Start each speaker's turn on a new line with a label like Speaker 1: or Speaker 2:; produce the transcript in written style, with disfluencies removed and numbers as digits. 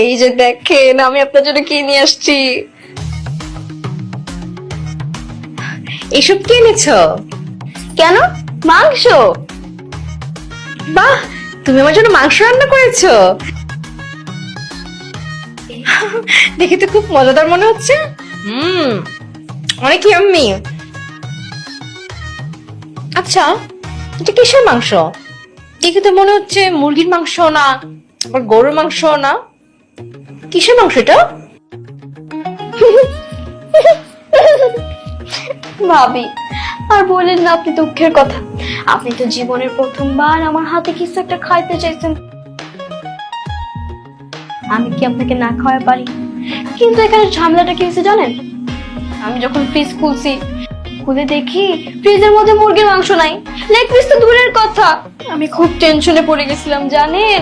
Speaker 1: এই যে দেখেন আমি আপনার জন্য কি নিয়ে আসছি।
Speaker 2: এসব কি এনেছো?
Speaker 1: কেন? মাংস।
Speaker 2: বাহ, তুমি আমার জন্য মাংস রান্না করেছো। দেখে তো খুব মজাদার মনে হচ্ছে। অনেক ইয়াম্মি। আচ্ছা, এটা কিসের মাংস? দেখে তো মনে হচ্ছে মুরগির মাংস না, আবার গরুর মাংস না। কিসের মাংস এটা?
Speaker 1: ভাবি, আর বলেন না আপনি দুঃখের কথা। আপনি তো জীবনের প্রথমবার আমার হাতে কিছু একটা খাইতে চাইছেন। আমি কি আপনাকে না খাওয়া পারি? কিন্তু এখানে ঝামেলাটা কি হয়েছে জানেন? আমি যখন ফ্রিজ খুলে দেখি ফ্রিজের মধ্যে মুরগির মাংস নাই, লেগ পিস তো দূরের কথা। আমি খুব টেনশনে পড়ে গেছিলাম জানেন।